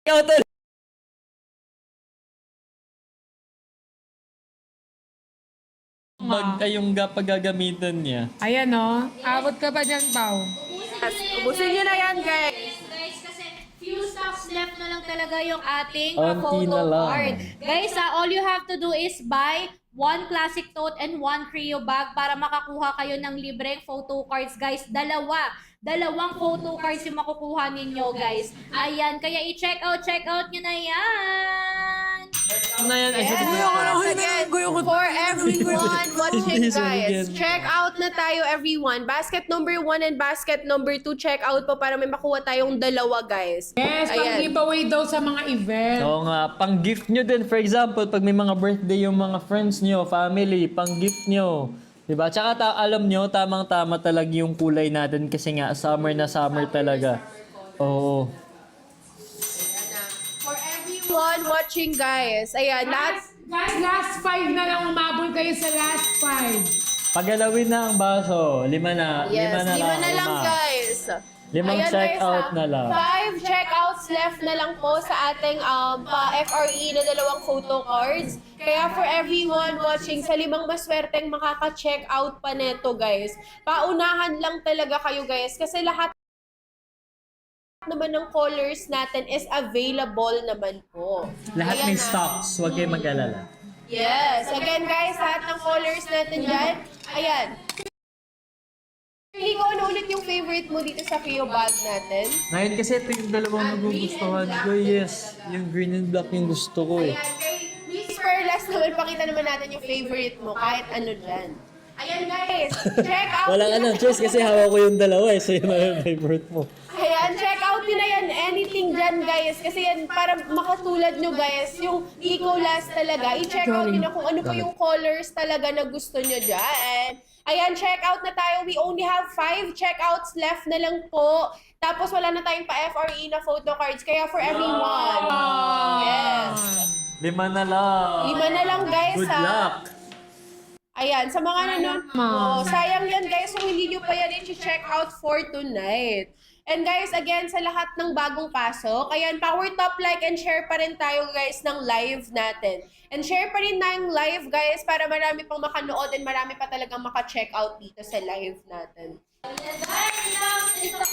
Ikaw to. Yung paggagamitan niya. Ayan o. Abot ka ba dyan, Pao? Ubusin nyo na yan, guys. Guys, kasi few stocks left na lang talaga yung ating Onti na photo lang. card. Guys, all you have to do is buy one classic tote and one Creo bag para makakuha kayo ng libreng photo cards, guys. Dalawang photo cards yung makukuha ninyo, guys. Ayan, kaya check out nyo na yan. Ano yan? Ay, Yes, again, for everyone watching, guys, check out na tayo, everyone. Basket number 1 and basket number 2, check out po para may makuha tayong dalawa, guys. Yes, pang giveaway daw sa mga event. Oo nga, pang gift nyo din. For example, pag may mga birthday yung mga friends nyo, family, pang gift nyo. Diba? Tsaka alam nyo, tamang-tama talaga yung kulay natin kasi nga, summer na summer talaga. Oo. For everyone watching, guys, ayan, lahat. Guys, last 5 na lang. Umabol kayo sa last 5. Pagalawin na ang baso. 5 na. Yes, 5 na lang, Lima. guys. 5 Ayan, check guys, out na lang. 5 checkouts left na lang po sa ating pa-FRE na dalawang photo cards. Kaya for everyone watching, sa 5 maswerteng makaka-check out pa neto, guys. Paunahan lang talaga kayo, guys, kasi lahat naman ng colors natin is available naman po. Lahat Ayan may na. stocks. Huwag kayong mag-alala. Yes. Again, guys, lahat ng colors natin dyan. Ayan. Hindi ko ano ulit yung favorite mo dito sa Creo bag natin. Ngayon kasi ito yung dalawang nagugustuhan ko. Yes, yung green and black yung gusto ko eh. Ayan, kay Miss Perlas naman, pakita naman natin yung favorite mo, kahit ano dyan. Ayan, guys. Check out. Walang ano, choice kasi hawak ko yung dalawa eh. So yun na yung favorite mo. Ayan, check out nyo na yan. Anything dyan, guys. Kasi yan, para makatulad nyo, guys, yung Eco Last talaga. I-check out nyo na kung ano po yung colors talaga na gusto nyo dyan. Ayan, check out na tayo. We only have 5 checkouts left na lang po. Tapos wala na tayong pa-FRE na photo cards. Kaya for everyone. Yes. 5 na lang. 5 na lang, guys. Good ha? luck. Ayan, sa mga nanonood, sayang yan, guys, kung hindi nyo pa yan i-check out for tonight. And guys, again, sa lahat ng bagong pasok, ayan, power top, like, and share pa rin tayo, guys, ng live natin. And share pa rin ng live, guys, para marami pang makanood and marami pa talagang maka-check out dito sa live natin.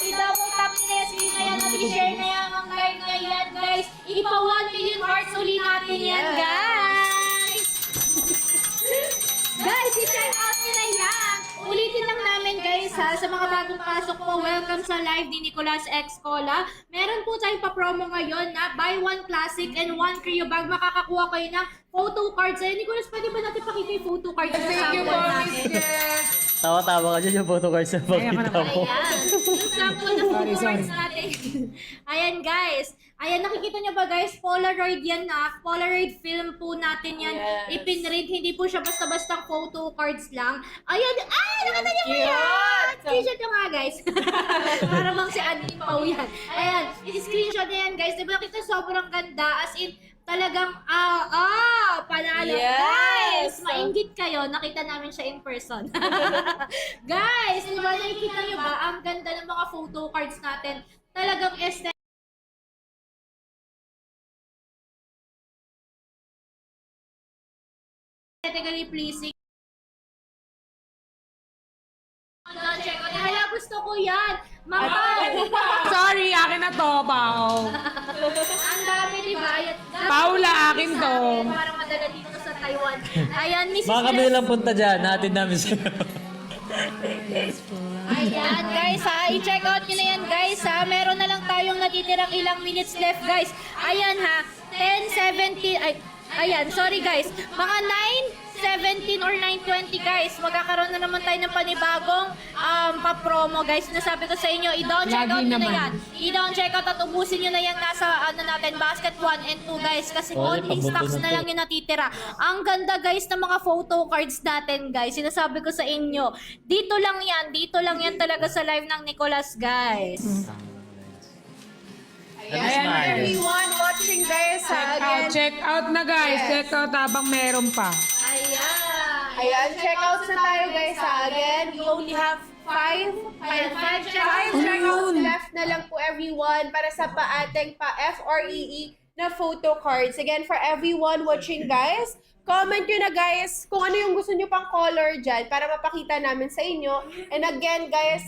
I-double tap nyo na yan, na yan, at i-share na yan ang live na yan, guys. Ipa 1 million hearts uli natin yan, guys. Guys, i-check out nyo na yan. Ulitin lang namin, guys, ha, sa mga bagong pasok po. Welcome sa live ni Nicolas X Cola. Meron po tayong pa-promo ngayon na buy one classic and one Creo bag. Makakakuha kayo ng photo cards. Ay, Nicolas, pwede ba natin pakita yung photo cards sa Thank you sample po, natin? Miss Jess. Tawa-tawa ka dyan yung photo cards na pakita mo. Ayan. Yung sample na photo cards natin. Ayan, guys. Ayan, nakikita nyo ba, guys? Polaroid yan na. Polaroid film po natin yan. Yes. Ipinread. Hindi po siya basta-bastang photo cards lang. Ayan. Ay, nakita nyo ba yan? Screenshot nyo nga, guys. Para bang si Annie Pau yan. Ayan. I-screenshot na yan, guys. Diba nakita sobrang ganda? As in, talagang, panalo. Yes! Guys, mainggit kayo. Nakita namin siya in person. Guys, di ba nakikita nyo ba? Ang ganda ng mga photo cards natin. Talagang aesthetically pleasing. Check out. Hala, gusto ko yan. Sorry, akin na to, Pao. Ang dami, di ba? Paula, akin to. Parang madala dito sa Taiwan. Ayan, Mrs. Baka kami lang punta dyan. Natin namin sa'yo. Ayan, guys, ha. I-check out nyo na yan, guys, ha. Meron na lang tayong natitirang ilang minutes left, guys. Ayan, ha. 10:17. Ayan, sorry, guys. Mga 9:17 or 9:20, guys. Magkakaroon na naman tayo ng panibagong pa-promo, guys. Nasabi ko sa inyo, i-down check out Lagi nyo na naman. yan. I-down check out at ubusin nyo na yan nasa natin, basket 1 and 2, guys. Kasi Sorry, only pabunto stocks na na to. lang yung natitira. Ang ganda, guys, ng mga photo cards natin, guys. Sinasabi ko sa inyo, dito lang yan talaga sa live ng Nicolas, guys. Ayan, everyone watching, guys, ha. Again, Check out na, guys. Yes. Check out habang meron pa. Ayan. ayan, checkouts na tayo, guys, ha. Again, we only have Five checkouts left na lang po everyone para sa ating FREE na photo cards. Again, for everyone watching guys, comment nyo na guys kung ano yung gusto nyo pang color dyan para mapakita namin sa inyo. And again guys,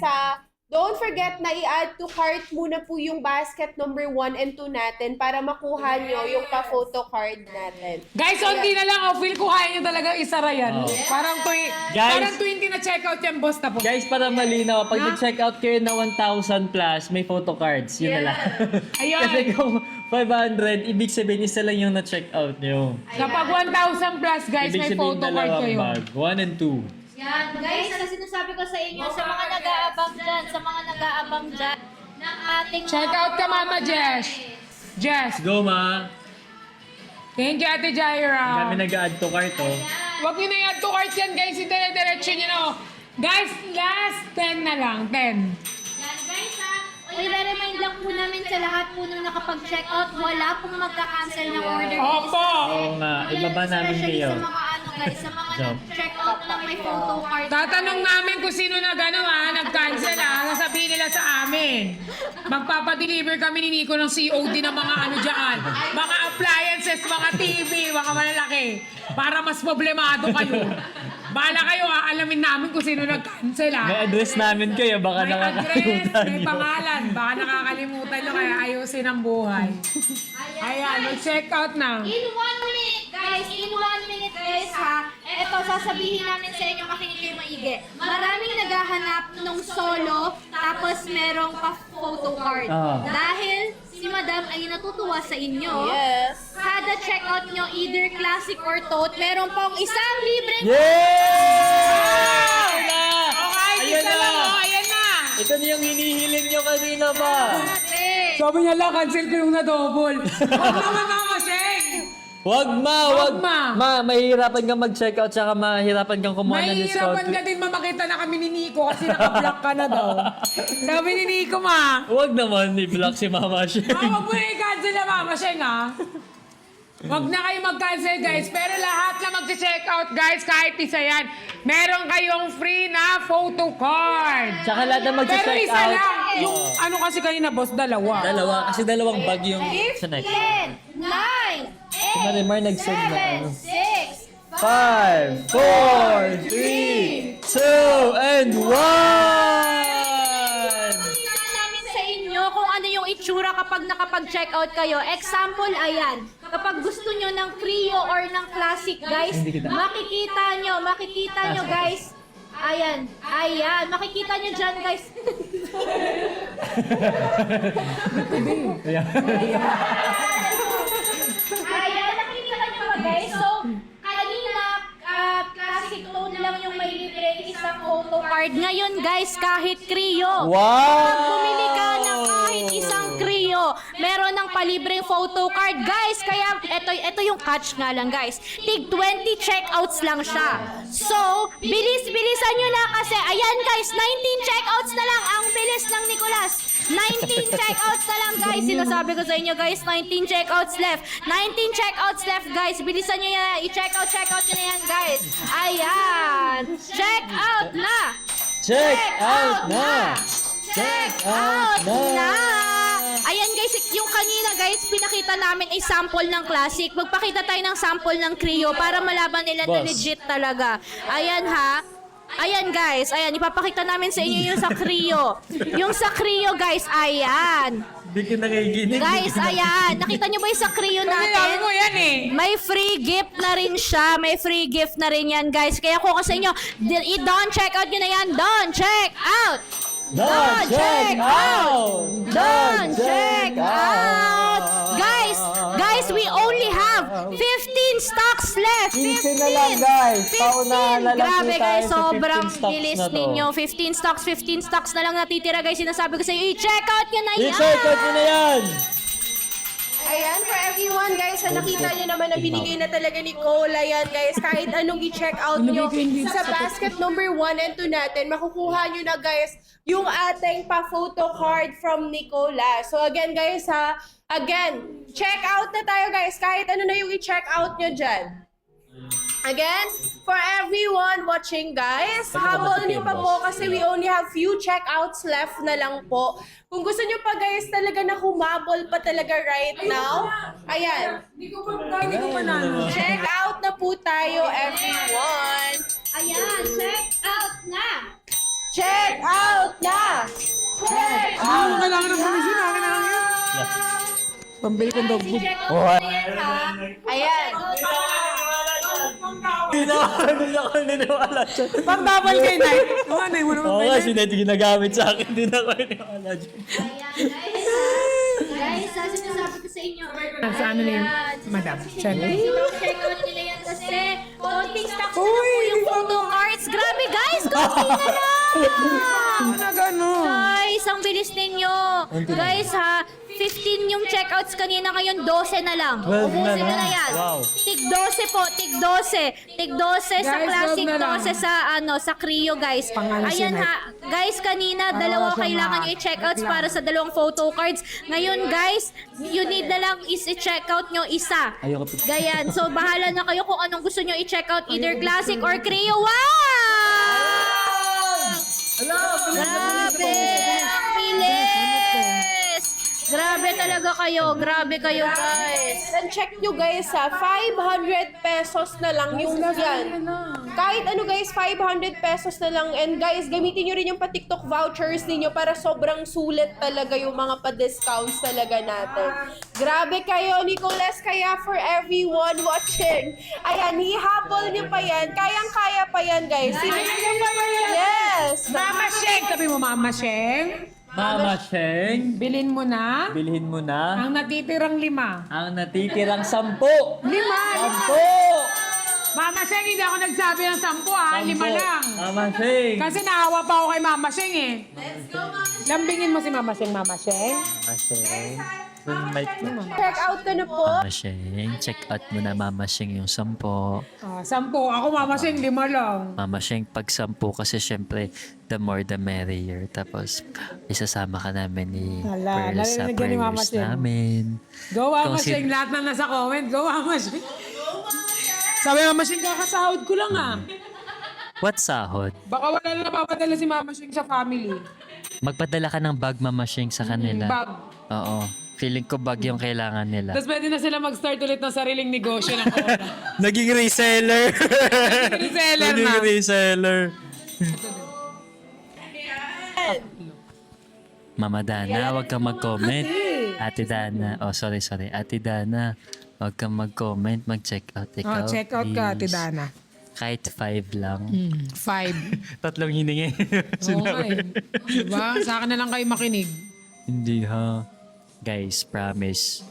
don't forget na i-add to cart muna po yung basket number 1 and 2 natin para makuha nyo yung pa-photo card natin. Guys, onti na lang. Feel ko kaya nyo talaga isara yan. Parang Guys. 20 na check out yan, boss na po. Guys, para malinaw, pag nag-check out kayo na 1,000 plus, may photo cards. Yun na lang. Ayun. Kasi kung 500, ibig sabihin isa lang yung na-check out nyo. Kapag 1,000 plus, guys, Ibig may sabihin photo card dalawang kayo. bag. 1 and 2. Yan, guys, na sinasabi ko sa inyo, sa mga nag-aabang dyan, ng ating Check out ka, Mama Jess. Jess. Go, ma. Thank you, Ate Jaira. Kami nag-add to cart, oh. Huwag nyo na i-add to cart yan, guys. Dire-diretso nyo na. Guys, last 10 na lang. 10. Yan, guys, i-remind lang po namin sa lahat po nung nakapag-check out, wala pong magka-cancel ng order. Opo. Oo nga, ibaba namin Especially kayo. sa mga guys, sa mga So. nag-check out lang may photo card. Tatanong namin kung sino na nag-cancel sasabihin nila sa amin. Magpapadeliver kami ni Nico ng COD ng mga ano dyan. Mga appliances, mga TV, mga malalaki. Para mas problemado kayo. Bahala kayo, aalamin namin kung sino nag-cancel May address namin kayo, baka May address, nakakalimutan may nyo. pangalan. Baka nakakalimutan nyo kaya ayusin ang buhay. Ayan, mag-check out na. In 1 minute, guys, ha. Ito, sasabihin namin sa inyo, makinig kayo maigi. Maraming naghahanap nung solo, tapos merong pa-photo card. Ah. Dahil si Madam ay natutuwa sa inyo. Yes. Kada checkout nyo, either classic or tote, meron pong isang libreng Yay! Na! Okay, Ayan isa na! lang, ayan na. Ito na yung hinihiling nyo kanina pa. Sabi niya lang, cancel ko yung na-double. Huwag naman Mama Sheng. Wag ma, Wag, wag. ma. Ma, mahihirapan kang mag-check out saka mahihirapan kang kumuha ng discount. Mahihirapan ka din mamakita na kami ni Nico kasi naka-block ka na daw. Sabi ni Nico, ma. Wag naman i-block si Mama Sheng. Huwag mo na i-cancel na Mama Sheng, ha? Huwag na kayo mag-cancel, guys. Pero lahat na mag-check out, guys, kahit isa yan, meron kayong free na photo card. Tsaka lahat na Pero mag-check isa out. lang. Yung ano kasi kanina, boss, dalawa. Dalawa, kasi dalawang bag yung sa neck. 10, 9, 8, Si Marimar nag-send na ano. 6, 5, 4, 3, 2, and 1! Tingnan namin sa inyo kung ano yung itsura kapag nakapag-check out kayo. Example, ayan. Kapag gusto nyo ng Creo or ng Classic, guys, makikita nyo, guys. Ayan, makikita nyo dyan, guys. Ayan, nakikita nyo ba, guys? So, kanina, Classic Tone lang yung may libre isang photo card. Ngayon, guys, kahit Creo. Wow! Pag bumili ka ng kahit isang Creo, meron ng palibreng photo card. Guys, kaya ito yung catch nga lang, guys. Tig 20 checkouts lang siya. So, bilisan nyo na kasi, ayan guys, 19 checkouts na lang. Ang bilis ng Nicolas. 19 checkouts na lang, guys. Sinasabi ko sa inyo, guys, 19 checkouts left. 19 checkouts left, guys. Bilisan nyo yan. I-checkout nyo na yan, guys. Ayan. Check out na. Check out na! Check out na! Ayan guys, yung kanina guys, pinakita namin ay sample ng Classic. Magpakita tayo ng sample ng Creo para malaban nila na Boss. legit talaga. Ayan ha. Ayan guys, ayan, ipapakita namin sa inyo yung sa Creo. Yung sa Creo guys, ayan. Hindi ka nakikinig. Guys, ayan. Nakita nyo ba yung sa Creo Sabi natin? mo yan eh. May free gift na rin siya. May free gift na rin yan, guys. Kaya kung sa inyo, i-don check out nyo na yan. Don check out! Don't check out! Don't check out! Guys, we only have 15 stocks left. 15 na lang, guys. Paunahan na lang po Grabe tayo guys, sa 15 sobrang stocks bilis na to. ninyo. 15 stocks na lang natitira, guys. Sinasabi ko sa iyo, i-check out nyo na yan. I-check out nyo na yan! Ayan, for everyone guys, nakita nyo naman na binigay na talaga ni Cole. Ayan guys, kahit anong i-check out nyo sa basket number 1 and 2 natin, makukuha nyo na guys yung ating pa-photo card from Nicola. So again guys check out na tayo guys, kahit ano na yung i-check out nyo dyan. Again, for everyone watching, guys, habol niyo pa po kasi we only have few checkouts left na lang po. Kung gusto niyo pa, guys, talaga na humabol pa talaga right now, ayan, Hindi ko pa na. check out na po tayo, everyone. Ayan, check out na! Check out na! Check out! Kailangan ng permission, kailangan yun. Pambili kong dog food. Check out na yan, ha? Ayan. Hindi na ako niniwala dyan. Pang double kay Night. Oo, Night mo naman Oo pwede. nga, si Ned ginagamit sa akin. Hindi na ako niniwala dyan. Ayan, guys. Guys, sinasabi ko sa inyo. Sa ano na yun? Ayan. Madam, check. Guys, check out nila yan kasi konting stocks na lang po yung photo cards. Grabe, guys! Konti na lang! Ano gano'n? Guys, ang bilis ninyo. Guys, ha? 15 yung checkouts kanina, ngayon 12 na lang. 12 na Ubusin lang. na yan. Wow. Tig 12 po, tig 12. Tig 12 sa Guys, classic, 12 na lang. 12 sa sa Creo, guys. Pangalan Ayan si ha. Guys, kanina dalawa sa kailangan mga- nyo i-checkouts para sa dalawang photo cards. Ngayon, guys, you need na lang is i-checkout nyo isa. Ayoko po. Gayan. So, bahala na kayo kung anong gusto nyo i-checkout, either classic or Creo. Wow! Grabe! Ang bilis! Grabe talaga kayo. Grabe kayo, guys. Then check nyo guys ha, 500 pesos na lang yung yan. Kahit ano guys, 500 pesos na lang. And guys, gamitin nyo rin yung pa-TikTok vouchers ninyo para sobrang sulit talaga yung mga pa-discounts talaga natin. Grabe kayo, Nicolas, kaya for everyone watching. Ayan, hihabol nyo pa yan. Kayang-kaya pa yan guys. Yes! Mama Sheng! Sabi mo, Mama Sheng. Mama Sheng, Bilhin mo na. bilhin mo na Ang natitirang 5. ang natitirang 10. 5! 10! Mama Sheng, hindi ako nagsabi ng 10 ah. 5 lang. Mama Sheng. Kasi naawa pa ako kay Mama Sheng eh. Lambingin mo si Mama Sheng, Mama Sheng. Mama Sheng. Mic mo. Check out ka na po. Mama Sheng, check out mo na Mama Sheng yung 10. Oh, 10. Ako Mama Sheng, 5 lang. Mama Sheng, pag 10 kasi syempre, the more the merrier. Tapos, isasama ka namin ni Hala, Pearl sa narinig yan ni Mama prayers Sheng. namin. Go Mama Kung si- Sheng, lahat na nasa comment. Go Mama Sheng. Sabi Mama Sheng, kakasahod ko lang ah. What sahod? Baka wala na napapadala si Mama Sheng sa family. Magpadala ka ng bag Mama Sheng sa kanila. Bag. Oo. Feeling ko bag yung kailangan nila. Tapos pwede na sila mag-start ulit ng sariling negosyo ng Cola. Naging reseller. Reseller na. Naging reseller. Mama Dana, wag kang mag-comment. Ate Dana, oh sorry. Ate Dana, wag kang mag-comment, mag-check out ikaw. Oh, check out ka, Ate please. Dana. Kahit 5 lang. 5. Tatlong hiningi. Oo nga eh. Diba? Sa akin na lang kayo makinig. Hindi ha. Guys, promise.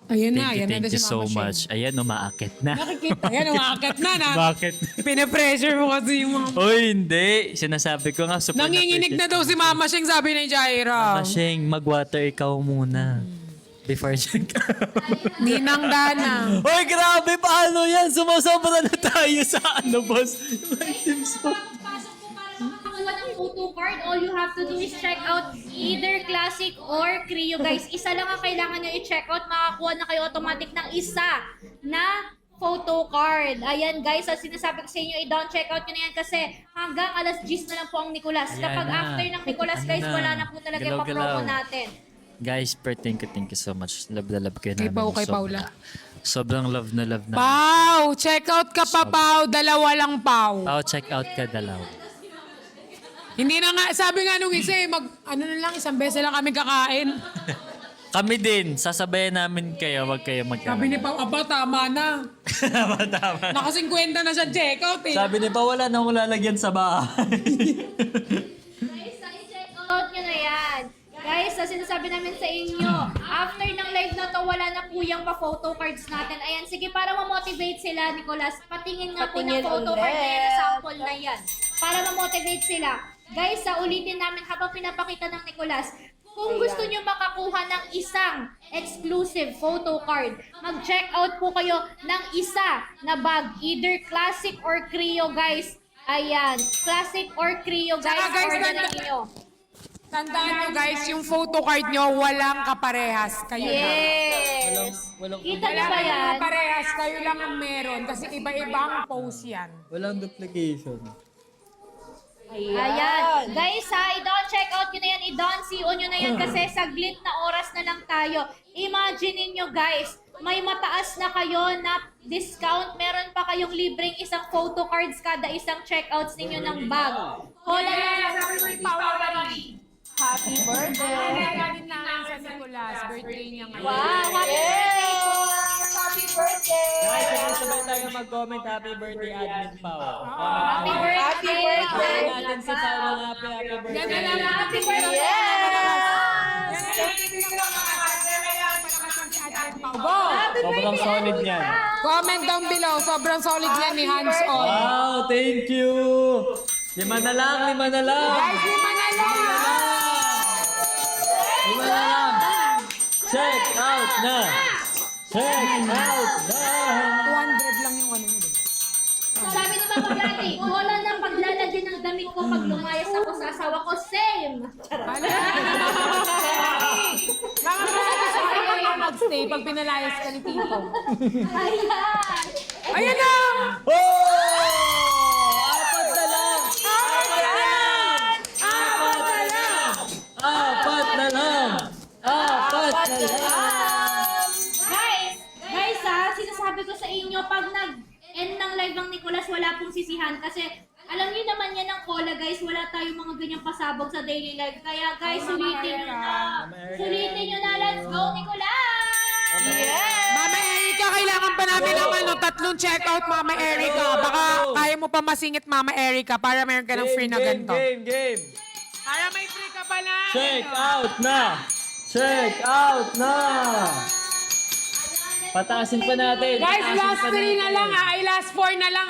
Ayun na, yan na Thank you si so Mama Sheng. much. Ayan, umaakit na. Nakikita, yan, umakit na na. Bakit? Pinapressure mo kasi yung mga... Oy, hindi. Sinasabi ko nga, super Nanginginig na daw si Mama Sheng, sabi ni Jaira. Mama Sheng, mag-water ikaw muna. Before check out. Ninang Dana. Hoy, grabe, paano yan? Sumasobra na tayo sa ano, boss. Yung teams mo. Makakuha ng photo card, all you have to do is check out either classic or Creo, guys. Isa lang ang kailangan nyo i-check out. Makakuha na kayo automatic ng isa na photo card. Ayan guys, ang sinasabi ko sa inyo, i-down check out nyo na yan kasi hanggang alas 10 na lang po ang Nicolas. Ayan Kapag na. after ng Nicolas, Ayan guys, na. wala na po talaga yung pa-promo Galaw-galaw. natin. Guys, thank you so much. Love na love kayo Kay namin. Pao, kay Sobra. Paula. Sobrang love na love na. Pau, check out ka pa, Pau. Dalawa lang, Pau. Pao, check out ka dalaw. Hindi na nga, sabi nga nung isa eh, ano na lang, isang beses lang kami kakain. Kami din, sasabayan namin kayo, wag kayo magkakaroon. Sabi ni Pau, aba, tama na. Tama. Naka 50 na siya check out eh. Sabi ni Pa, wala nang lalagyan sa bahay. Guys, i-check out nyo na yan. Guys, sinasabi namin sa inyo, after ng live na to, wala na po yung pa-photo cards natin. Ayan, sige, para ma-motivate sila, Nicolas, patingin nga po ng Patingin photo ulit. card na yan, na sample na yan. Para ma-motivate sila. Guys, ulitin namin habang pinapakita ng Nicolas, kung gusto nyo makakuha ng isang exclusive photo card, mag-check out po kayo ng isa na bag, either classic or Creo, guys. Ayan, classic or Creo, guys, Tsaka, guys, order na ganda- ninyo. Tandaan nyo guys, yung photocard nyo, walang kaparehas. Kayo lang. Walang Kita niyo Wala ba kayong yan? kaparehas, kayo lang ang meron. Kasi iba-ibang pose yan. walang duplication. Ayan. Guys ha, i-don't check out nyo na yan. I-don't CO nyo na yan kasi saglit na oras na lang tayo. Imagine niyo guys, may mataas na kayo na discount. Meron pa kayong libreng isang photo cards kada isang checkouts ninyo ng bag. Hola lang. Sabi ko yung power. Happy birthday! Galing namin sa Nicolas, birthday niya ngayon. Wow, happy birthday po. Happy birthday! Guys, sabay tayo mag-comment happy birthday admin Pao. Happy birthday. Happy birthday. Natin si Pao ng happy birthday. Ganda lang, happy birthday! Yes! Go! Sobrang solid niyan. Comment down below, sobrang solid yan ni Hands On. Wow, thank you! 5 na lang, 5 na lang! Guys, 5 na lang! 5 na lang! Check out na! Check out na! 200 lang yung ano nyo. Sabi ni Mama Gladys, wala na paglalagyan ng damit ko pag lumayas ako sa asawa ko. Same! Ano? Mga pala sa kanya lang mag-stay pag pinalayas ka ni Tito. Ayan! Ayan na! Oh! 4 na lang! 4 na lang! 4 na lang! 4 na lang! Guys ha, sinasabi ko sa inyo, pag nag-end ng live ng Nicolas, wala pong sisihan kasi alam niyo naman yan ang cola guys, wala tayong mga ganyang pasabog sa daily life. Kaya guys, sulitin nyo na. Sulitin nyo na. Let's go, Nicolas! Mama Erica, kailangan pa namin ng 3 checkout, Mama Erica. Baka kaya mo pa masingit, Mama Erica, para meron ka ng free na ganito. Game! Para may free ka pa lang. Check out na! Check out na! Pataasin pa natin. Guys, pataasin last pa 3 na natin. lang Ay, last 4 na lang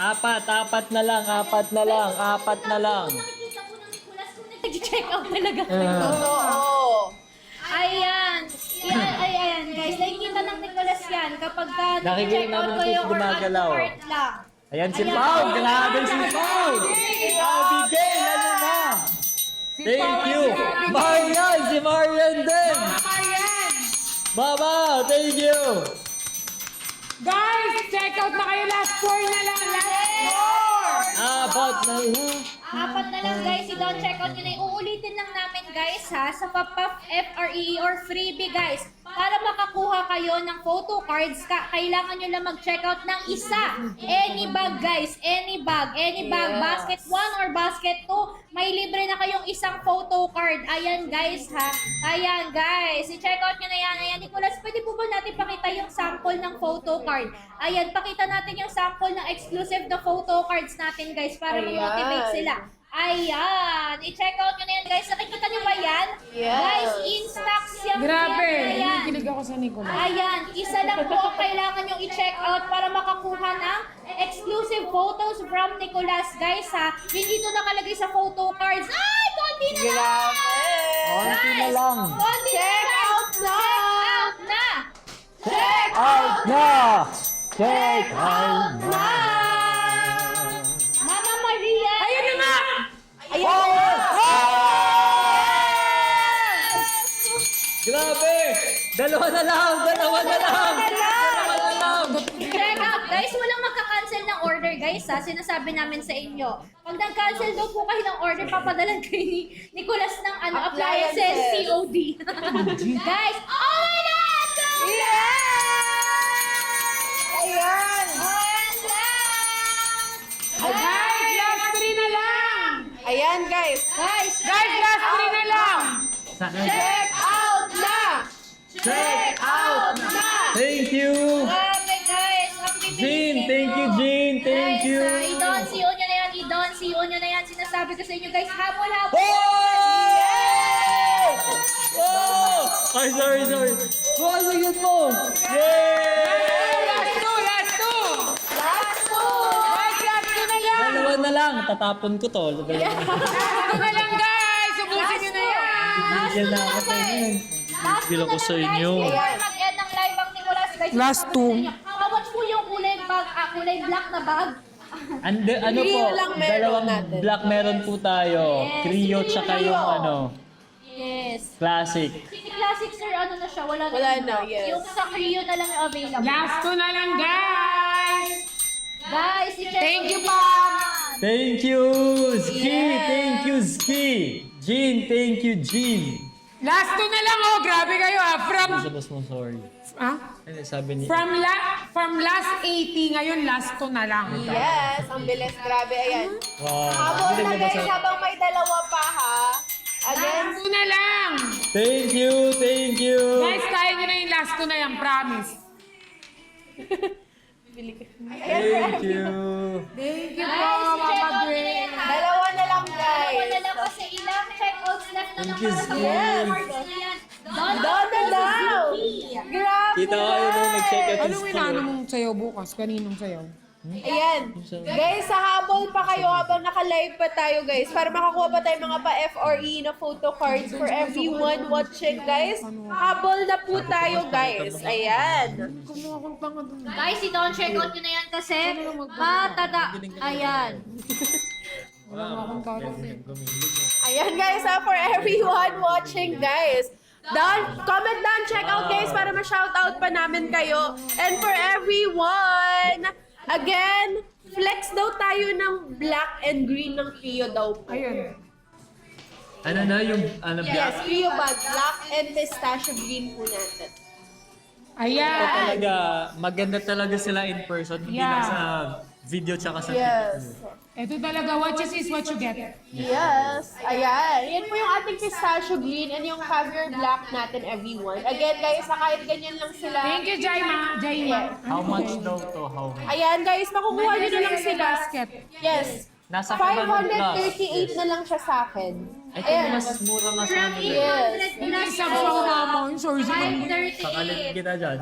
4 na lang, 4 na lang, 4 na lang. Nakikita ko ng Nicolas kung nag-check out talaga kayo. Oo. Ayan. Ayan, guys. Nakikita ng Nicolas yan kapag Nakikita nag-check out namin kayo kung or gumagalaw. part lang. Ayan si Ayan. Pao, grabe si Pao! Abigail, ano na? Thank you! Marian, si Marian din! Ayan. Baba, thank you! Guys, check out na kayo. Last 4 na lang. Last 4 na lang. 4 na lang guys, i-don't check out nyo na. Uulitin lang namin guys ha, sa Papaf FRE or freebie guys. Para makakuha kayo ng photo cards, kailangan nyo lang mag-check out ng isa. Any bag guys, any bag. Basket 1 or basket 2, may libre na kayong isang photo card. Ayan guys ha. Ayan guys, i-check out nyo na yan. Ayan Nicolas, pwede po ba natin pakita yung sample ng photo card? Ayan, pakita natin yung sample ng exclusive na photo cards natin guys para ma-motivate sila. Ayan, i-check out nyo na yan guys. Nakikita nyo ba yan? Yes. Guys, in-stocks yung Grabe. Ayan. Kinikilig ako sa Nicolas. Ayan, isa lang po ang kailangan yung i-check out para makakuha ng exclusive photos from Nicolas guys ha. Hindi to nakalagay sa photo cards. Ay, konti na lang! Grabe! Konti na lang. Konti na Check lang! out na! Check out na! Check out na! Check out na! Mama Maria! Ayun na nga! Grabe! Dalawa na lang! Dalawa na lang! Check out, guys. Walang magka-cancel ng order, guys, ha. Sinasabi namin sa inyo. Pag nag-cancel daw po kayo ng order, papadalan kayo ni Nicolas ng appliances COD. Guys, oh my God! Ayan! Guys, last 3 na lang! Ayan, guys. Guys, Guys, last 3 na lang! Check out na! Check out na! Thank you! grabe, guys. Ang bibilis Jean, nito. thank you, Jean. Thank Guys, you. i-don't CO nyo na yan. I-don't CO nyo na yan. Sinasabi ko sa inyo, guys. Habol-habol. Oh! Ay, sorry. Oh, sige mo! Yay! Last 2! Last 2! Last two! Guys, last 2 na lang! Dalawa na lang. Tatapon ko to. Last 2 na lang, guys! Ubusin nyo na yan! Bigyan na ako sa inyo. Last Bilang ko sa inyo. Before mag-end ng live ang Nicolas, guys. Last two. How much po yung kulay bag, kulay black na bag? Ano po, Trio lang meron dalawang natin. black meron po tayo. Yes, Trio trio tsaka lang. yung ano, Yes. classic. Si Classic Sir, ano na siya? Wala na. Wala yun. na, yes. Yung sa Creo na lang yung available. Last ko na lang, guys! Guys, i-check Thank you, nyo Pam! yan. Thank you, Ski! Yes. Thank you, Ski! Jean, thank you, Jean! Last ko na lang, oh. Grabe kayo, ah. Sabas mo, sorry. Ano sabi ni... From last 80, ngayon last ko na lang. Yes, ang bilis. Grabe, ayan. Wow. Habang Hindi na mo guys, basa- habang may dalawa pa ha. Again, Last ko na lang. Thank you, thank you! Guys, kaya nyo na yung last ko na yan, promise. Thank you! Thank you po, Guys, i-check Mama out nyo na Gwen. yan, ha? dalawa na lang Dalawa na guys. lang kasi ilang checkouts left na Thank lang you, para sa Ski. mga cards na yan. Doon na daw. Grabe. Kita ko kayo nung nag-check out yung Anong inaano mong sayaw bukas? Kaninong sayaw? Ayan. Guys, sa habol pa kayo habang naka-live pa tayo guys para makakuha pa tayo mga pa-FRE na photo cards for everyone watching guys. Habol na po tayo guys. Ayan. Kumuha kong panga doon. Guys, i-down check out nyo na yan kasi matada. Ayan. Wala nga akong tawag. Ayan guys, for everyone watching guys. Comment down, check out guys para ma-shoutout pa namin kayo. And for everyone, again, flex daw tayo ng black and green ng Creo daw po. Ayun. Ano na yung ano Yes, black? Creo bag, black and pistachio green po natin. Ayan. Talaga, maganda talaga sila in person, hindi Yeah. lang sa video tsaka sa Yes. Ito talaga, what you see is what you get. Yes. Ayan. Yan po yung ating pistachio green and yung caviar black natin, everyone. Again, guys, kahit ganyan lang sila. Thank you, Jaima. Jaima. How much daw to? How much? Ayan, guys, makukuha nyo na lang sila. Basket. Yes. Nasa 500 538 na lang siya sa akin. I think mas mura nga sa From amin. 800 Hindi plus isa mo mama. Sorry, sorry. 538. Sakalit kita dyan.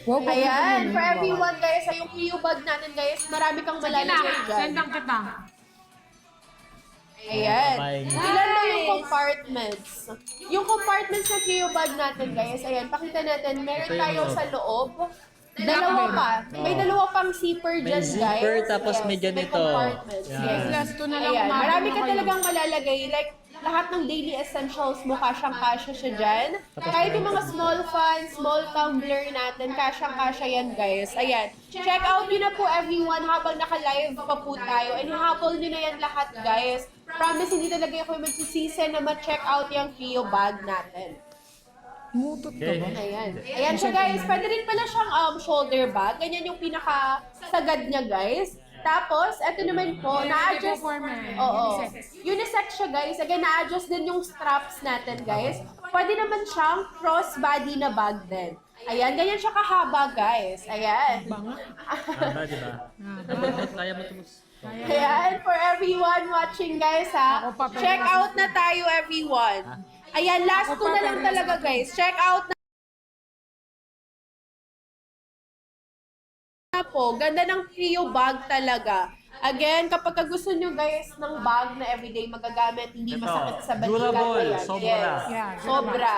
Ayan, for everyone, guys, ay yung Creo bag natin, guys, marami kang malalagay dyan. Send lang kita. Ayan. Bye. Ilan lang yung compartments. Yung compartments ng Creo bag natin, guys, ayan, pakita natin, meron Ito yung tayo loob. sa loob. Dalawa pa. May dalawa pang zipper May dyan, guys. zipper, tapos may ganito. compartments. Yan. Yes. Last ko na lang. Ayan, umabot marami na ka kayo. talagang malalagay. Like, lahat ng daily essentials mo, kasyang-kasya siya dyan. Kahit yung mga small funds, small tumbler natin, kasyang-kasya yan, guys. Ayan. Check out nyo na po, everyone, habang naka-live pa po tayo. And habol nyo na yan lahat, guys. Promise, hindi talaga ako magsisisi na ma-check out yung Creo bag natin. Mutot ka ba? Ayan. Ayan siya, guys. Pwede rin pala siyang shoulder bag. Ganyan yung pinaka-sagad niya, guys. Tapos, eto naman po, na-adjust. Oo. Unisex siya, guys. Again, na-adjust din yung straps natin, guys. Pwede naman siyang crossbody na bag din. Ayan, ganyan siya kahaba, guys. Ayan. Haba, di ba? Kaya mo tumus. Ayan, for everyone watching, guys, ha. Check out na tayo, everyone. Ayan, last two na lang talaga, guys. Check out na po. Ganda ng Creo bag talaga. Again, kapag gusto nyo guys ng bag na everyday magagamit, hindi Ito, masakit sa balikat. durable, Ayan, sobra. Yes, Yeah, sobra.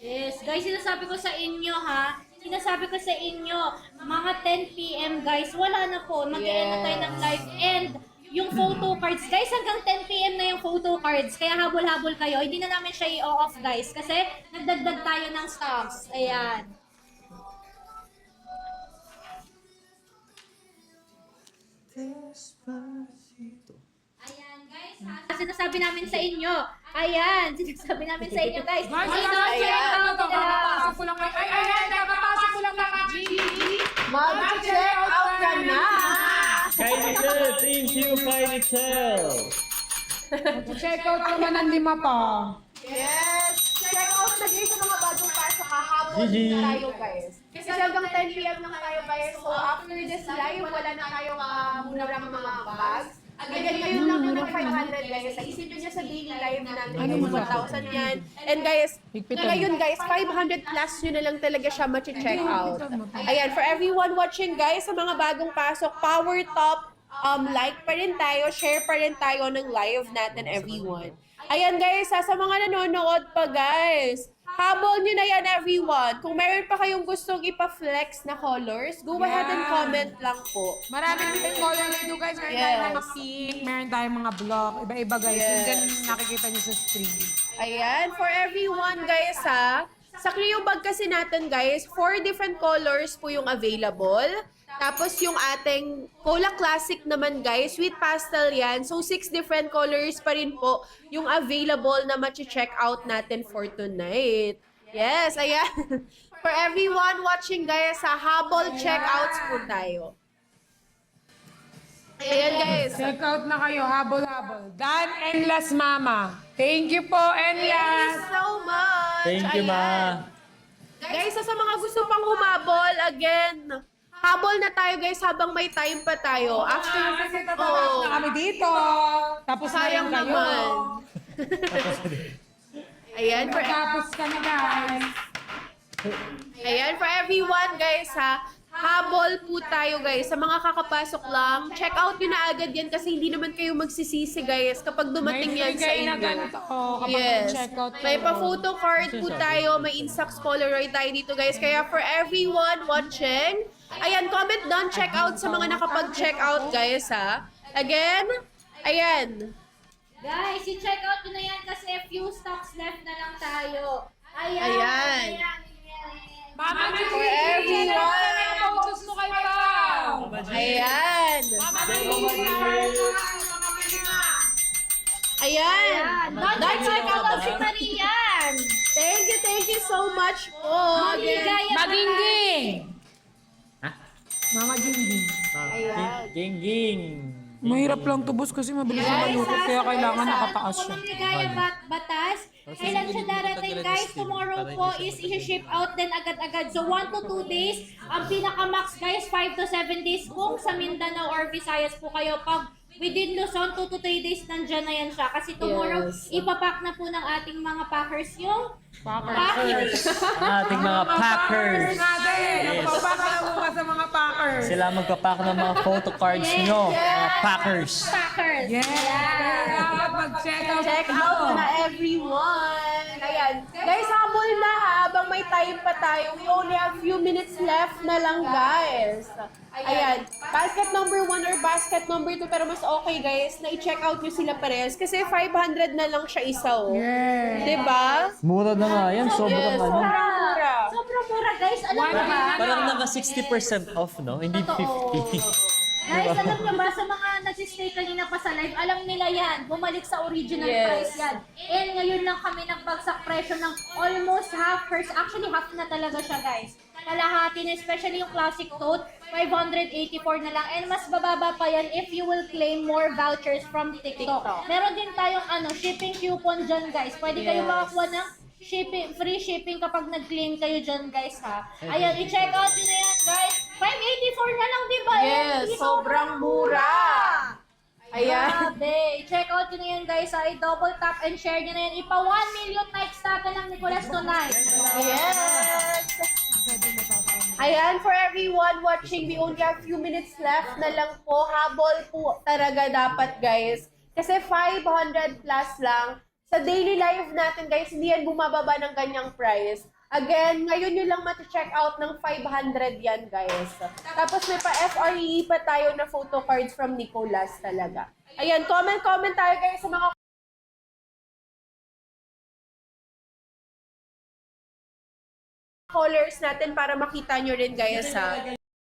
Yes, guys, sinasabi ko sa inyo ha. Sinasabi ko sa inyo, mga 10 p.m. guys, wala na po. Mag-end na tayo ng live. And yung photo cards, guys, hanggang 10 p.m. na yung photo cards. Kaya habol-habol kayo. Hindi na namin siya i-off, guys. Kasi nagdagdag tayo ng stocks. Ayan. Ayan, guys, ha? Sinasabi namin sa inyo. Ayan, sinasabi namin sa inyo, guys. Guys, I-check out nila. kakapasok ko lang. Ay, kakapasok ko lang mga G. Mag-check out ka na! Kay Michelle, thank you, kay Michelle. Check out naman ang 5 pa. Yes! Check out na guys sa mga bagong pasok. Kahabol GG. na tayo guys. Kasi hanggang 10 p.m. lang tayo guys. So after this live, wala na tayong murang mga bags. Again, ngayon lang naman 500 guys. Isipin niyo sa daily live natin. Ano 1,000 yan. And guys, ngayon guys, 500 plus nyo na lang talaga siya ma-check out. Ayan, for everyone watching guys, sa mga bagong pasok, power top, like pa rin tayo, share pa rin tayo ng live natin everyone. Ayan guys, sa mga nanonood pa guys, habol nyo na yan everyone. Kung meron pa kayong gustong ipa-flex na colors, go ahead and comment lang po. Marami din color dito guys. Meron Yes. tayong mga pink, meron tayong mga block. Iba-iba guys. Yung Yes. dyan nakikita niyo sa screen. Ayan, for everyone guys ha. Sa Creo bag kasi natin guys, 4 different colors po yung available. Tapos yung ating Cola Classic naman guys, sweet pastel yan. So 6 different colors pa rin po yung available na ma-check out natin for tonight. Yes, ayan. For everyone watching guys, sa habol checkouts po tayo. Ayan guys. Check out na kayo. Habol-habol. Dan Enlas Mama. Thank you po, Thank you Enlas. so much. Thank you, ma. Guys, sa mga gusto pang humabol, again, habol na tayo guys habang may time pa tayo. After, Kasi tatapos na kami dito. Tapos sayang na rin kayo. naman. Ayan, Tapos ka na guys. ayan, for everyone guys ha, habol po tayo guys. Sa mga kakapasok lang, check out nyo na agad yan kasi hindi naman kayo magsisisi guys kapag dumating yan sa kayo na inyo. ganito kapag Yes. check out May pa-photo card po tayo, may Instax Polaroid tayo dito guys. Kaya for everyone watching, ayan, comment down, check out sa mga nakapag-check out guys ha. Again, ayan. Guys, i-check out nyo na yan kasi few stocks left na lang tayo. Ayan. Ayan. Mama G! For everyone. Pautos mo kay Pao! Ayan. Mama G! Ayan. Don't check out si Marian. Thank you so much po. Maligaya Maginging! Mama Gingging. Ayan. Ging. Mahirap lang tubos kasi mabilis na malukot kaya kailangan nakataas siya. Maligaya batas. Kailan siya darating guys? Tomorrow po is i-ship out din agad-agad. So 1 to 2 days. Ang pinaka-max guys, 5 to 7 days. Kung sa Mindanao or Visayas po kayo, pag within Luzon, 2 to 3 days nandyan na yan siya. Kasi tomorrow, Yes. ipapack na po ng ating mga packers yung Packers. Ang ating mga packers. Natin! Nagpapaka na muna sa mga packers. Sila magpapack ng mga photo cards nyo. Mga packers. packers. Yes! Kaya mag-check out. Check out na everyone. Ayan. Guys, habol na ha. Habang may time pa tayo. We only have few minutes left na lang, guys. Ayan. Basket number 1 or basket number 2. Pero mas okay, guys, na i-check out nyo sila parehas. Kasi 500 na lang siya isa, oh. Yes! Diba? Mura na nga yan. Sobrang Yes, ano. sobrang mura. Sobrang mura guys. Alam mo ba? Parang naka 60% off, no? Hindi 50. Guys, alam niyo ba, sa mga nagsistay kanina pa sa live, alam nila yan, bumalik sa original Yes. price yan. And ngayon lang kami nagbagsak presyo ng almost half, actually half na talaga siya guys. Kalahati na, especially yung classic tote, 584 na lang. And mas bababa pa yan if you will claim more vouchers from TikTok. Meron din tayong shipping coupon dyan guys. Pwede kayo Yes. makakuha ng free shipping kapag nag-claim kayo dyan guys ha. Ayan, i-check out nyo na yan guys. 584 na lang diba? Yes, sobrang mura. Ayan. Grabe. I-check out nyo na yan guys ha. I-double tap and share nyo na yan. Ipa 1 million likes natin ng Nicolas tonight. Yes. Ayan, for everyone watching, we only have few minutes left na lang po. Habol po talaga dapat, guys. Kasi 500 plus lang. Sa daily life natin, guys, hindi yan bumababa ng ganyang price. Again, ngayon nyo lang mati-check out ng 500 yan, guys. Tapos may pa-FRE pa tayo na photo cards from Nicolas talaga. Ayan, comment tayo, guys, sa mga colors natin para makita nyo rin, guys, ha.